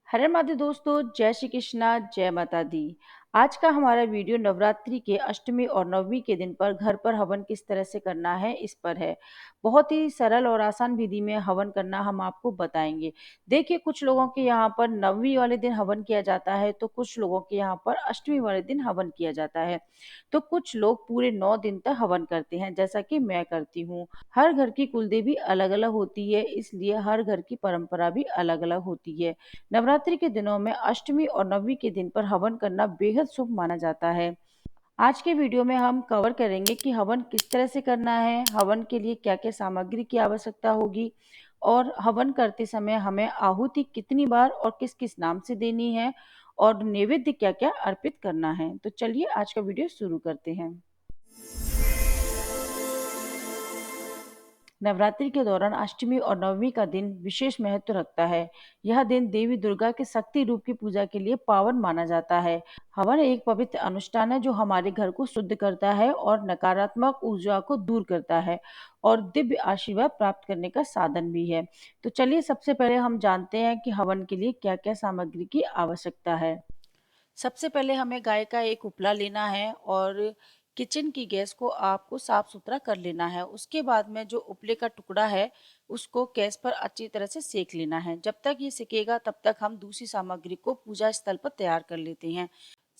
हरे माधे दोस्तों, जय श्री कृष्णा, जय माता दी। आज का हमारा वीडियो नवरात्रि के अष्टमी और नवमी के दिन पर घर पर हवन किस तरह से करना है इस पर है। बहुत ही सरल और आसान विधि में हवन करना हम आपको बताएंगे। देखिए, कुछ लोगों के यहाँ पर नवमी वाले दिन हवन किया जाता है, तो कुछ लोगों के यहाँ पर अष्टमी वाले दिन हवन किया जाता है। तो कुछ लोग पूरे 9 दिन तक हवन करते हैं, जैसा कि मैं करती हूँ। हर घर की कुलदेवी अलग अलग होती है, इसलिए हर घर की परंपरा भी अलग अलग होती है। नवरात्रि के दिनों में अष्टमी और नवमी के दिन पर हवन करना बेहद शुभ माना जाता है। आज के वीडियो में हम कवर करेंगे कि हवन किस तरह से करना है, हवन के लिए क्या क्या सामग्री की आवश्यकता होगी, और हवन करते समय हमें आहुति कितनी बार और किस किस नाम से देनी है, और नैवेद्य क्या क्या अर्पित करना है। तो चलिए आज का वीडियो शुरू करते हैं। नवरात्रि के दौरान अष्टमी और नवमी का दिन विशेष महत्व रखता है। यह दिन देवी दुर्गा के शक्ति रूप की पूजा के लिए पावन माना जाता है। हवन एक पवित्र अनुष्ठान है जो हमारे घर को शुद्ध करता है और नकारात्मक ऊर्जा को दूर करता है और दिव्य आशीर्वाद प्राप्त करने का साधन भी है। तो चलिए सबसे पहले हम जानते हैं कि हवन के लिए क्या क्या सामग्री की आवश्यकता है। सबसे पहले हमें गाय का एक उपला लेना है और किचन की गैस को आपको साफ सुथरा कर लेना है। उसके बाद में जो उपले का टुकड़ा है उसको गैस पर अच्छी तरह से सेक लेना है। जब तक ये सेकेगा तब तक हम दूसरी सामग्री को पूजा स्थल पर तैयार कर लेते हैं।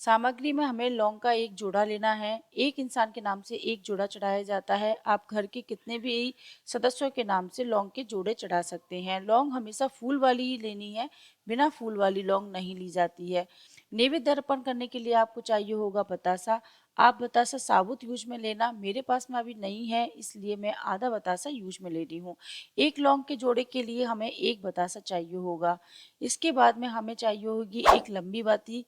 सामग्री में हमें लौंग का एक जोड़ा लेना है। एक इंसान के नाम से एक जोड़ा चढ़ाया जाता है। आप घर के कितने भी सदस्यों के नाम से लौंग के जोड़े चढ़ा सकते हैं। लौंग हमेशा फूल वाली ही लेनी है, बिना फूल वाली लौंग नहीं ली जाती है। नैवेद्य अर्पण करने के लिए आपको चाहिए होगा बतासा। आप बतासा साबुत यूज में लेना, मेरे पास में अभी नहीं है इसलिए मैं आधा बतासा यूज में ले रही हूँ। एक लौंग के जोड़े के लिए हमें एक बतासा चाहिए होगा। इसके बाद में हमें चाहिए होगी एक लंबी बाती,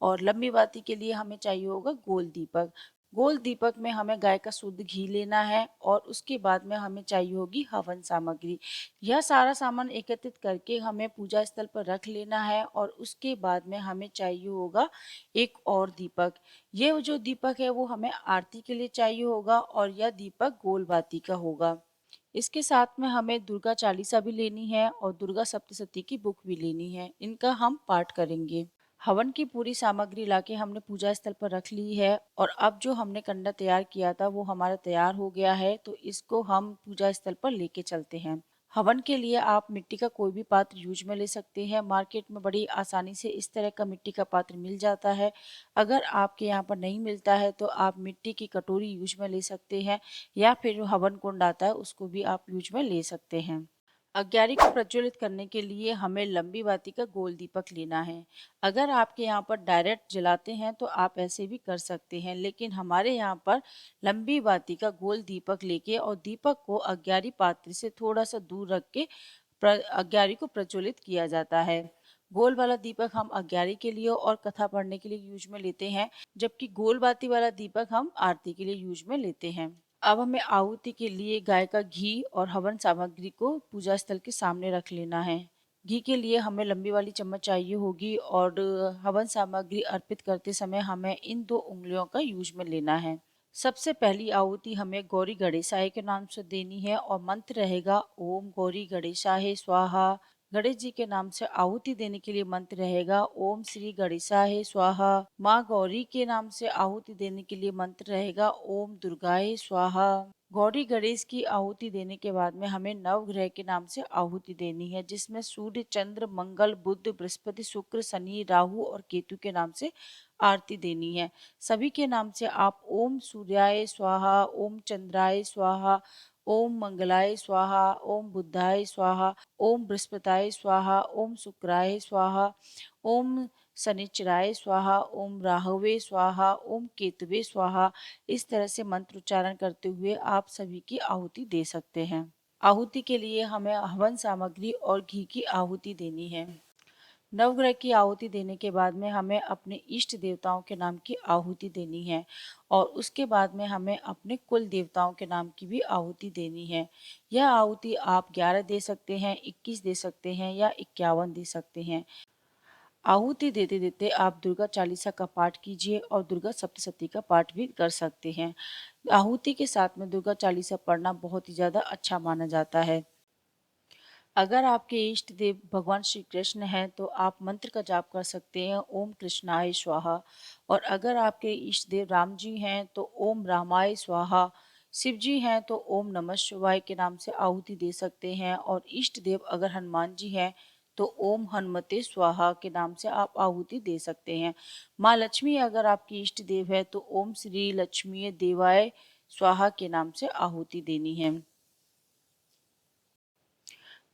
और लंबी बाती के लिए हमें चाहिए होगा गोल दीपक। गोल दीपक में हमें गाय का शुद्ध घी लेना है और उसके बाद में हमें चाहिए होगी हवन सामग्री। यह सारा सामान एकत्रित करके हमें पूजा स्थल पर रख लेना है और उसके बाद में हमें चाहिए होगा एक और दीपक। ये जो दीपक है वो हमें आरती के लिए चाहिए होगा और यह दीपक गोल बाती का होगा। इसके साथ में हमें दुर्गा चालीसा भी लेनी है और दुर्गा सप्तशती की बुक भी लेनी है। इनका हम पाठ करेंगे। हवन की पूरी सामग्री लाके हमने पूजा स्थल पर रख ली है और अब जो हमने कंडा तैयार किया था वो हमारा तैयार हो गया है, तो इसको हम पूजा स्थल पर लेके चलते हैं। हवन के लिए आप मिट्टी का कोई भी पात्र यूज में ले सकते हैं। मार्केट में बड़ी आसानी से इस तरह का मिट्टी का पात्र मिल जाता है। अगर आपके यहाँ पर नहीं मिलता है तो आप मिट्टी की कटोरी यूज में ले सकते हैं, या फिर जो हवन कुंड आता है उसको भी आप यूज में ले सकते हैं। अग्यारी को प्रज्वलित करने के लिए हमें लंबी बाती का गोल दीपक लेना है। अगर आपके यहाँ पर डायरेक्ट जलाते हैं तो आप ऐसे भी कर सकते हैं, लेकिन हमारे यहाँ पर लंबी बाती का गोल दीपक लेके और दीपक को अग्यारी पात्र से थोड़ा सा दूर रख के अग्यारी को प्रज्वलित किया जाता है। गोल वाला दीपक हम अग्यारी के लिए और कथा पढ़ने के लिए यूज में लेते हैं, जबकि गोल बाती वाला दीपक हम आरती के लिए यूज में लेते हैं। अब हमें आहुति के लिए गाय का घी और हवन सामग्री को पूजा स्थल के सामने रख लेना है। घी के लिए हमें लंबी वाली चम्मच चाहिए होगी और हवन सामग्री अर्पित करते समय हमें इन 2 उंगलियों का यूज में लेना है। सबसे पहली आहुति हमें गौरी गणेशाय के नाम से देनी है और मंत्र रहेगा ओम गौरी गणेशाय स्वाहा। गणेश जी के नाम से आहुति देने के लिए मंत्र रहेगा ओम श्री गणेशाय स्वाहा। माँ गौरी के नाम से आहुति देने के लिए मंत्र रहेगा ओम दुर्गाय स्वाहा। गौरी गणेश की आहुति देने के बाद में हमें नवग्रह के नाम से आहुति देनी है, जिसमें सूर्य चंद्र मंगल बुध बृहस्पति शुक्र शनि राहु और केतु के नाम से आरती देनी है। सभी के नाम से आप ओम सूर्याय स्वाहा, ओम चंद्राय स्वाहा, ओम मंगलाय स्वाहा, ओम बुद्धाय स्वाहा, ओम बृहस्पताय स्वाहा, ओम शुक्राय स्वाहा, ओम शनिचराय स्वाहा, ओम राहवे स्वाहा, ओम केतवे स्वाहा। इस तरह से मंत्र उच्चारण करते हुए आप सभी की आहुति दे सकते हैं। आहुति के लिए हमें हवन सामग्री और घी की आहुति देनी है। नवग्रह की आहुति देने के बाद में हमें अपने इष्ट देवताओं के नाम की आहुति देनी है और उसके बाद में हमें अपने कुल देवताओं के नाम की भी आहुति देनी है। यह आहुति आप 11 दे सकते हैं, 21 दे सकते हैं या 51 दे सकते हैं। आहुति देते देते आप दुर्गा चालीसा का पाठ कीजिए और दुर्गा सप्तशती का पाठ भी कर सकते हैं। आहुति के साथ में दुर्गा चालीसा पढ़ना बहुत ही ज़्यादा अच्छा माना जाता है। अगर आपके इष्ट देव भगवान श्री कृष्ण हैं तो आप मंत्र का जाप कर सकते हैं, ओम कृष्णाय स्वाहा। और अगर आपके इष्ट देव राम जी हैं तो ओम रामाय स्वाहा। शिव जी हैं तो ओम नमः शिवाय के नाम से आहुति दे सकते हैं। और इष्ट देव अगर हनुमान जी हैं तो ओम हनुमते स्वाहा के नाम से आप आहुति दे सकते हैं। माँ लक्ष्मी अगर आपकी इष्ट देव है तो ओम श्री लक्ष्मी देवाय स्वाहा के नाम से आहुति देनी है।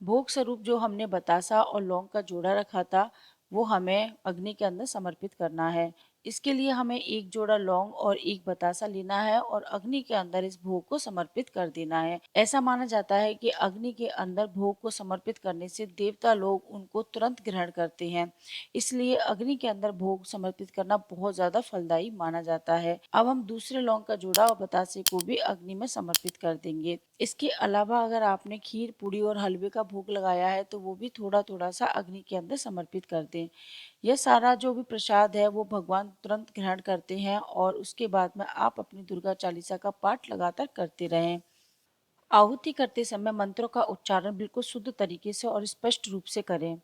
भोग स्वरूप जो हमने बतासा और लौंग का जोड़ा रखा था वो हमें अग्नि के अंदर समर्पित करना है। इसके लिए हमें एक जोड़ा लौंग और एक बतासा लेना है और अग्नि के अंदर इस भोग को समर्पित कर देना है। ऐसा माना जाता है कि अग्नि के अंदर भोग को समर्पित करने से देवता लोग उनको तुरंत ग्रहण करते हैं, इसलिए अग्नि के अंदर भोग समर्पित करना बहुत ज्यादा फलदायी माना जाता है। अब हम दूसरे लौंग का जोड़ा और बतासे को भी अग्नि में समर्पित कर देंगे। इसके अलावा अगर आपने खीर पूड़ी और हलवे का भोग लगाया है तो वो भी थोड़ा थोड़ा सा अग्नि के अंदर समर्पित कर दें। यह सारा जो भी प्रसाद है वो भगवान तुरंत ग्रहण करते हैं और उसके बाद में आप अपनी दुर्गा चालीसा का पाठ लगातार करते रहें। आहुति करते समय मंत्रों का उच्चारण बिल्कुल शुद्ध तरीके से और स्पष्ट रूप से करें।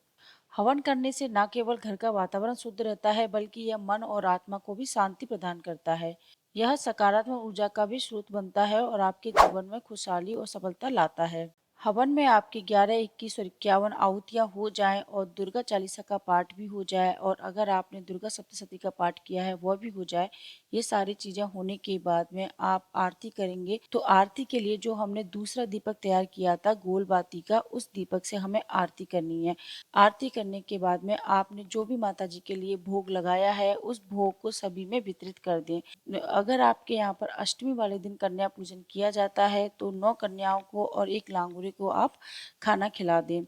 हवन करने से न केवल घर का वातावरण शुद्ध रहता है बल्कि यह मन और आत्मा को भी शांति प्रदान करता है। यह सकारात्मक ऊर्जा का भी स्रोत बनता है और आपके जीवन में खुशहाली और सफलता लाता है। हवन में आपकी 11, 21 और 51 आहुतियाँ हो जाएं और दुर्गा चालीसा का पाठ भी हो जाए और अगर आपने दुर्गा सप्तशती का पाठ किया है वह भी हो जाए। ये सारी चीज़ें होने के बाद में आप आरती करेंगे तो आरती के लिए जो हमने दूसरा दीपक तैयार किया था गोल बाती का, उस दीपक से हमें आरती करनी है। आरती करने के बाद में आपने जो भी माता जी के लिए भोग लगाया है उस भोग को सभी में वितरित कर दें। अगर आपके यहाँ पर अष्टमी वाले दिन कन्या पूजन किया जाता है तो 9 कन्याओं को और 1 लांगुरी को आप खाना खिला दें।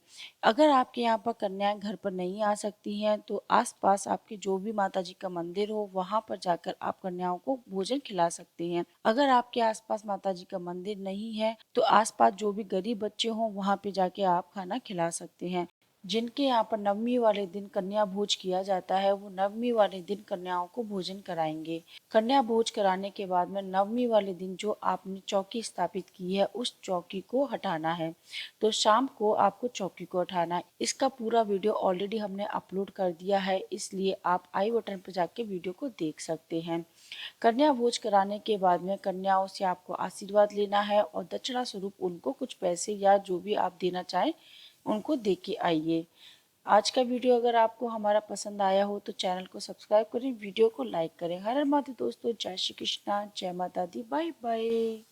अगर आपके यहाँ पर कन्याएं घर पर नहीं आ सकती हैं तो आसपास आपके जो भी माता जी का मंदिर हो वहां पर जाकर आप कन्याओं को भोजन खिला सकते हैं। अगर आपके आसपास माता जी का मंदिर नहीं है तो आसपास जो भी गरीब बच्चे हों वहां पे जाके आप खाना खिला सकते हैं। जिनके यहाँ पर नवमी वाले दिन कन्या भोज किया जाता है वो नवमी वाले दिन कन्याओं को भोजन कराएंगे। कन्या भोज कराने के बाद में नवमी वाले दिन जो आपने चौकी स्थापित की है उस चौकी को हटाना है। तो शाम को आपको चौकी को हटाना है। इसका पूरा वीडियो ऑलरेडी हमने अपलोड कर दिया है, इसलिए आप आई बटन पर जाके वीडियो को देख सकते हैं। कन्या भोज कराने के बाद में कन्याओं से आपको आशीर्वाद लेना है और दक्षिणा स्वरूप उनको कुछ पैसे या जो भी आप देना चाहें उनको दे के आइए। आज का वीडियो अगर आपको हमारा पसंद आया हो तो चैनल को सब्सक्राइब करें, वीडियो को लाइक करें। हर हर महादेव दोस्तों, जय श्री कृष्णा, जय माता दी, बाय बाय।